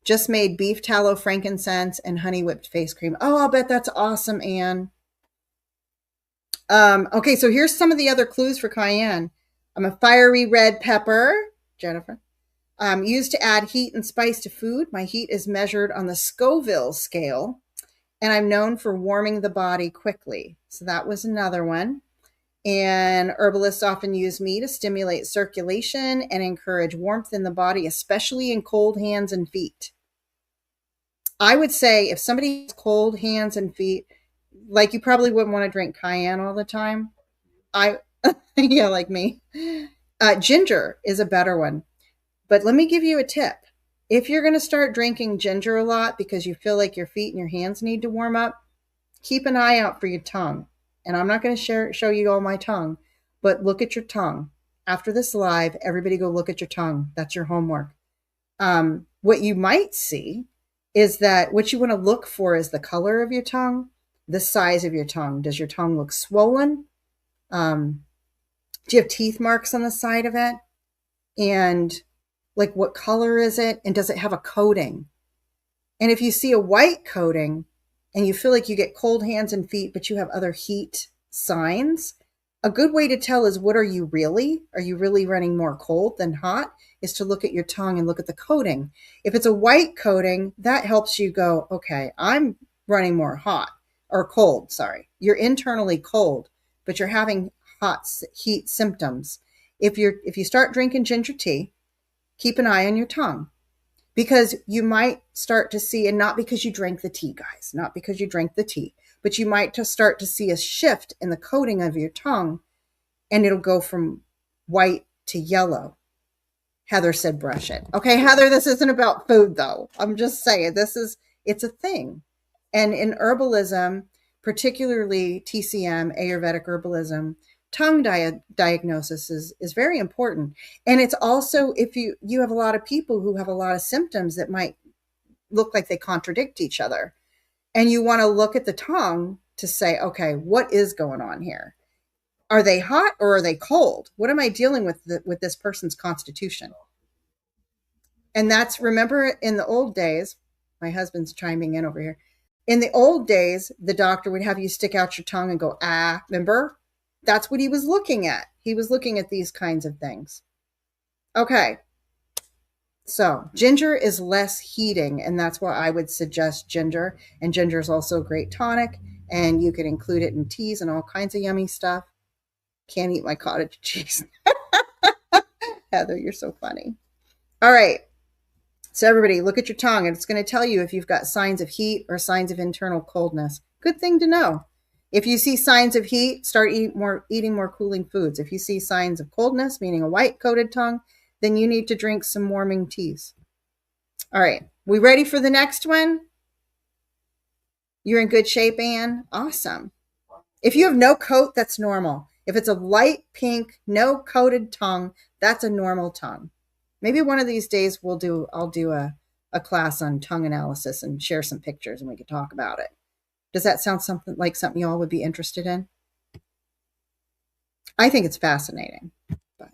Just made beef tallow, frankincense, and honey whipped face cream. Oh, I'll bet that's awesome, Anne. Okay, so here's some of the other clues for cayenne. I'm a fiery red pepper, Jennifer. Used to add heat and spice to food. My heat is measured on the Scoville scale, and I'm known for warming the body quickly. So that was another one. And herbalists often use me to stimulate circulation and encourage warmth in the body, especially in cold hands and feet. I would say if somebody has cold hands and feet, like you probably wouldn't want to drink cayenne all the time. Yeah, like me. Ginger is a better one. But let me give you a tip. If you're going to start drinking ginger a lot because you feel like your feet and your hands need to warm up, keep an eye out for your tongue. And I'm not going to show you all my tongue, but look at your tongue. After this live, everybody go look at your tongue. That's your homework. What you might see is that what you want to look for is the color of your tongue, the size of your tongue. Does your tongue look swollen? Do you have teeth marks on the side of it? And like, what color is it? And does it have a coating? And if you see a white coating and you feel like you get cold hands and feet, but you have other heat signs, a good way to tell is, what are you really? Are you really running more cold than hot? Is to look at your tongue and look at the coating. If it's a white coating, that helps you go, okay, I'm running more hot or cold. Sorry. You're internally cold, but you're having heat symptoms. If you start drinking ginger tea, keep an eye on your tongue, because you might start to see, and not because you drank the tea, guys, not because you drank the tea, but you might just start to see a shift in the coating of your tongue, and it'll go from white to yellow. Heather said brush it. Okay, Heather, this isn't about food, though. I'm just saying it's a thing. And in herbalism, particularly TCM, Ayurvedic herbalism, tongue diagnosis is very important. And it's also, if you have a lot of people who have a lot of symptoms that might look like they contradict each other, and you want to look at the tongue to say, okay, what is going on here? Are they hot or are they cold? What am I dealing with this person's constitution? And that's, remember, in the old days, my husband's chiming in over here. In the old days, the doctor would have you stick out your tongue and go, remember? That's what he was looking at. He was looking at these kinds of things. Okay. So ginger is less heating, and that's why I would suggest ginger. And ginger is also a great tonic, and you can include it in teas and all kinds of yummy stuff. Can't eat my cottage cheese. Heather, you're so funny. All right. So everybody, look at your tongue, and it's going to tell you if you've got signs of heat or signs of internal coldness. Good thing to know. If you see signs of heat, start eating more cooling foods. If you see signs of coldness, meaning a white coated tongue, then you need to drink some warming teas. All right. We ready for the next one? You're in good shape, Anne? Awesome. If you have no coat, that's normal. If it's a light pink, no coated tongue, that's a normal tongue. Maybe one of these days I'll do a class on tongue analysis and share some pictures and we could talk about it. Does that sound something y'all would be interested in? I think it's fascinating, but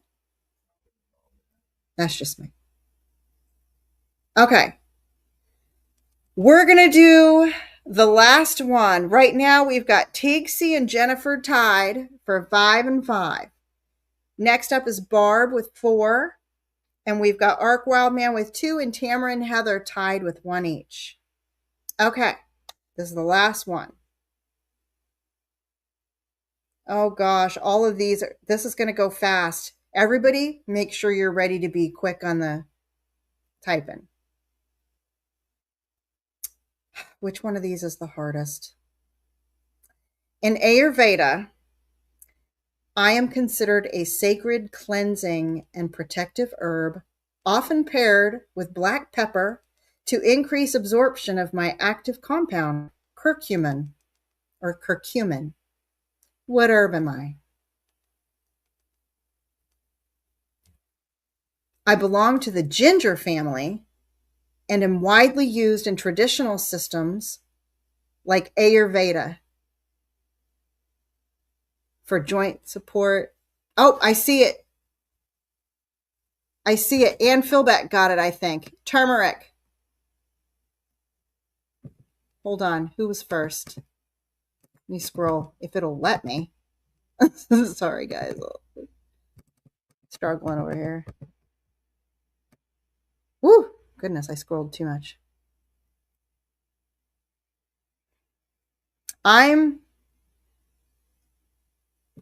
that's just me. Okay. We're going to do the last one. Right now, we've got Tigsy and Jennifer tied for 5 and 5. Next up is Barb with 4. And we've got Arc Wildman with 2 and Tamara and Heather tied with 1 each. Okay. This is the last one. Oh gosh, all of these this is going to go fast. Everybody, make sure you're ready to be quick on the typing. Which one of these is the hardest? In Ayurveda, I am considered a sacred cleansing and protective herb, often paired with black pepper to increase absorption of my active compound, curcumin or curcumin. What herb am I? I belong to the ginger family and am widely used in traditional systems like Ayurveda for joint support. Oh, I see it. I see it. Ann Philbeck got it, I think. Turmeric. Hold on. Who was first? Let me scroll if it'll let me. Sorry, guys. Struggling over here. Woo! Goodness, I scrolled too much.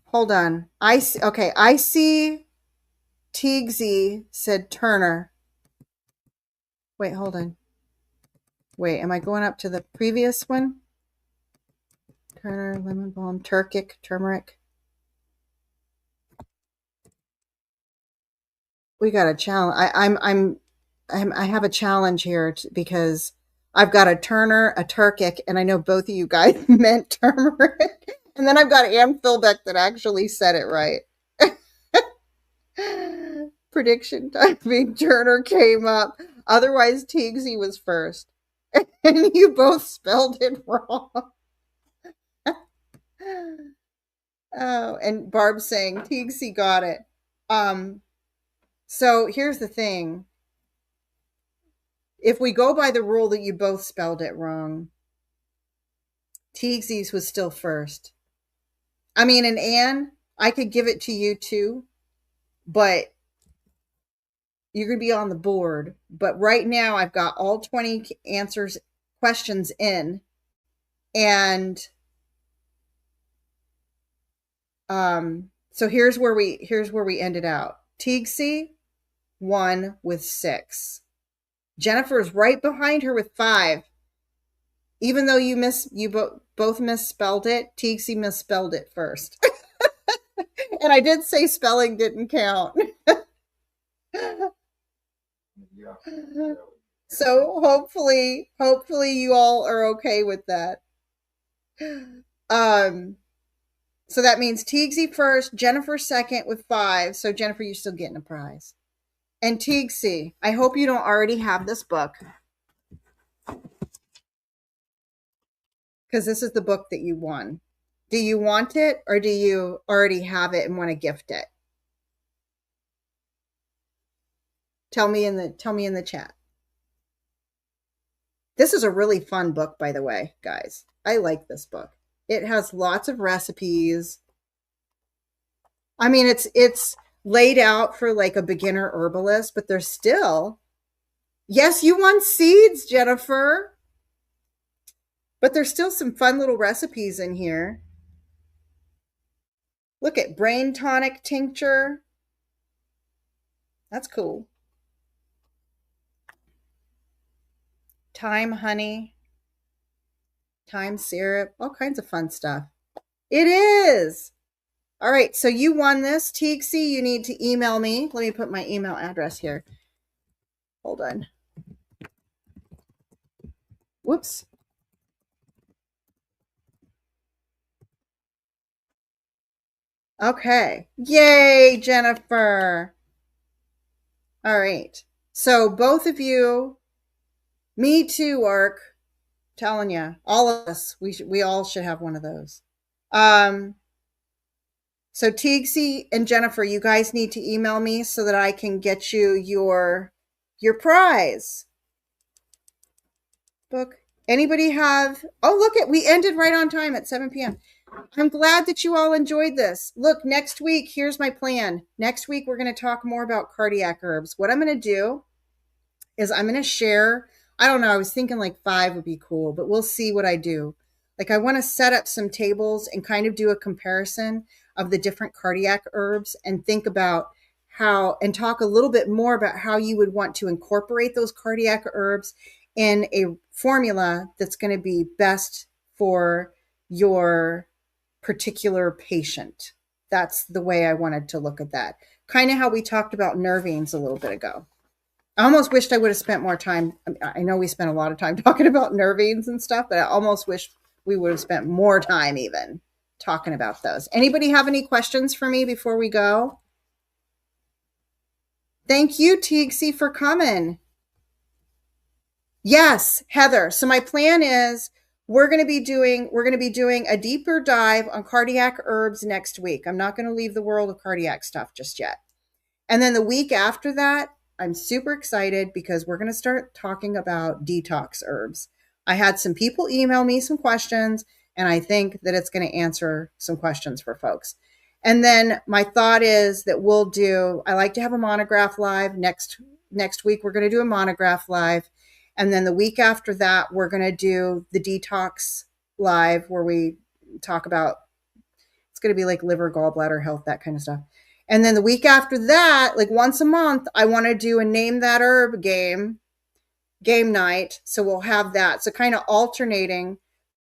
Hold on. I see Tigsy said Turner. Wait, hold on. Wait, am I going up to the previous one? Turner, lemon balm, turmeric. We got a challenge. I have a challenge here because I've got a Turner, a Turkic, and I know both of you guys meant turmeric. And then I've got Ann Philbeck that actually said it right. Prediction typing Turner came up. Otherwise, Tigsy was first. And you both spelled it wrong. Oh, and Barb saying Tigsy got it. So here's the thing. If we go by the rule that you both spelled it wrong, Tigsy's was still first. I mean, and Anne, I could give it to you too, but you're going to be on the board. But right now, I've got all 20 questions in, and so here's where we ended out. Tigsy won with 6. Jennifer is right behind her with 5. Even though you both misspelled it, Tigsy misspelled it first. And I did say spelling didn't count. So hopefully you all are okay with that. So that means Tigsy first, Jennifer second with 5. So Jennifer, you're still getting a prize. And Tigsy, I hope you don't already have this book, because this is the book that you won. Do you want it, or do you already have it and want to gift it? Tell me in the chat. This is a really fun book, by the way, guys. I like this book. It has lots of recipes. I mean, it's laid out for like a beginner herbalist, but there's still, yes, you want seeds, Jennifer, but there's still some fun little recipes in here. Look at brain tonic tincture. That's cool. Thyme honey, thyme syrup, all kinds of fun stuff. It is. All right, so you won this. Tigsy, you need to email me. Let me put my email address here. Hold on. Whoops. Okay. Yay, Jennifer. All right. So both of you, me too, Ark. Telling you, all of us, we all should have one of those. Um, so Teagsy and Jennifer, you guys need to email me so that I can get you your prize book. Anybody have? Oh, look at we ended right on time at 7 p.m. I'm glad that you all enjoyed this. Look, next week, here's my plan. Next week, we're going to talk more about cardiac herbs. What I'm going to do is I'm going to share, I don't know, I was thinking like 5 would be cool, but we'll see what I do. Like I want to set up some tables and kind of do a comparison of the different cardiac herbs and think about how, and talk a little bit more about how you would want to incorporate those cardiac herbs in a formula that's going to be best for your particular patient. That's the way I wanted to look at that. Kind of how we talked about nervines a little bit ago. I almost wished I would have spent more time. I know we spent a lot of time talking about nervines and stuff, but I almost wish we would have spent more time even talking about those. Anybody have any questions for me before we go? Thank you, Teagsy, for coming. Yes, Heather. So my plan is we're going to be doing a deeper dive on cardiac herbs next week. I'm not going to leave the world of cardiac stuff just yet. And then the week after that, I'm super excited because we're going to start talking about detox herbs. I had some people email me some questions, and I think that it's going to answer some questions for folks. And then my thought is that I like to have a monograph live next week. We're going to do a monograph live. And then the week after that, we're going to do the detox live where we talk about, it's going to be like liver, gallbladder health, that kind of stuff. And then the week after that, like once a month, I want to do a name that herb game night. So we'll have that. So kind of alternating.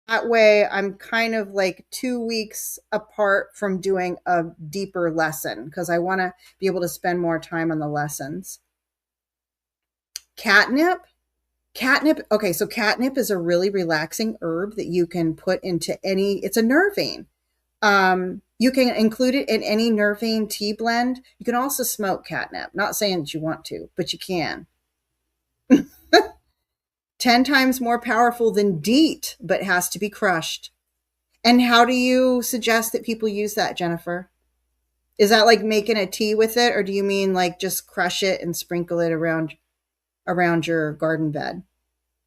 That way I'm kind of like 2 weeks apart from doing a deeper lesson because I want to be able to spend more time on the lessons. Catnip. Okay, so catnip is a really relaxing herb that you can put into it's a nervine. You can include it in any nervine tea blend. You can also smoke catnip. Not saying that you want to, but you can. 10 times more powerful than DEET, but has to be crushed. And how do you suggest that people use that, Jennifer? Is that like making a tea with it, or do you mean like just crush it and sprinkle it around your garden bed?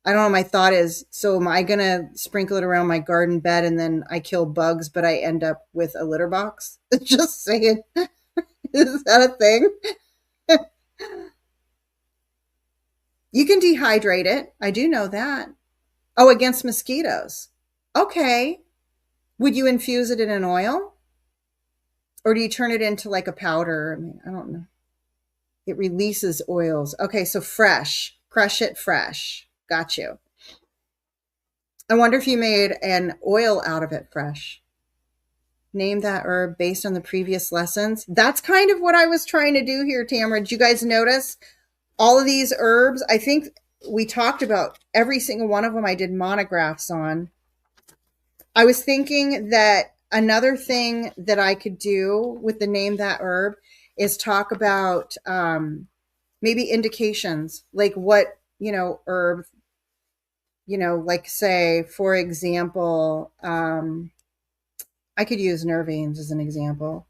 I don't know. My thought is, so am I going to sprinkle it around my garden bed and then I kill bugs, but I end up with a litter box? Just saying. Is that a thing? You can dehydrate it. I do know that. Oh, against mosquitoes. Okay. Would you infuse it in an oil? Or do you turn it into like a powder? I mean, I don't know. It releases oils. Okay, so fresh. Crush it fresh. Got you. I wonder if you made an oil out of it fresh. Name that herb based on the previous lessons. That's kind of what I was trying to do here, Tamara. Did you guys notice all of these herbs? I think we talked about every single one of them I did monographs on. I was thinking that another thing that I could do with the name that herb is talk about maybe indications, like what, herb, like say, for example, I could use nervines as an example.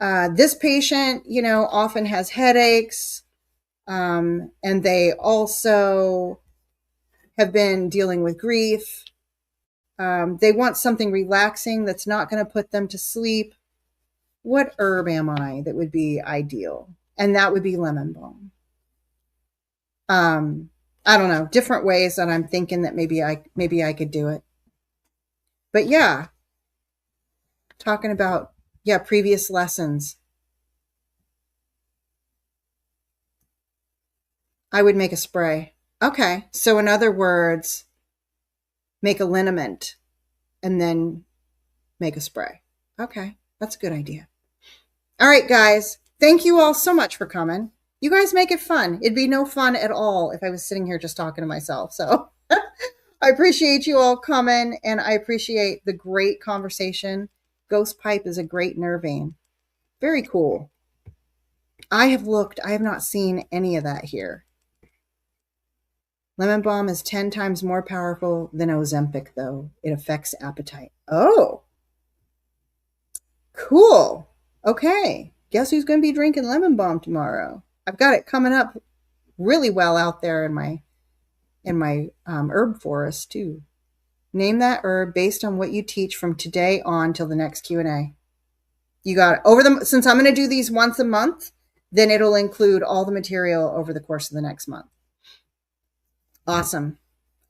This patient, often has headaches, and they also have been dealing with grief. They want something relaxing that's not going to put them to sleep. What herb am I that would be ideal? And that would be lemon balm. I don't know, different ways that I'm thinking that maybe I could do it. But yeah, talking about, previous lessons. I would make a spray. Okay. So in other words, make a liniment and then make a spray. Okay. That's a good idea. All right, guys. Thank you all so much for coming. You guys make it fun. It'd be no fun at all if I was sitting here just talking to myself. So I appreciate you all coming, and I appreciate the great conversation. Ghost pipe is a great nervine. Very cool. I have looked. I have not seen any of that here. Lemon balm is 10 times more powerful than Ozempic, though. It affects appetite. Oh, cool. Okay. Guess who's going to be drinking lemon balm tomorrow? I've got it coming up really well out there in my herb forest too. Name that herb based on what you teach from today on till the next Q&A. You got it. Since I'm going to do these once a month, then it'll include all the material over the course of the next month. Awesome.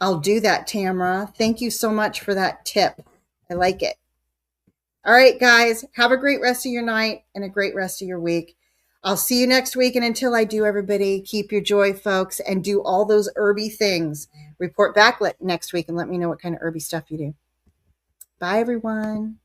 I'll do that, Tamara. Thank you so much for that tip. I like it. All right, guys, have a great rest of your night and a great rest of your week. I'll see you next week. And until I do, everybody, keep your joy, folks, and do all those herby things. Report back next week and let me know what kind of herby stuff you do. Bye, everyone.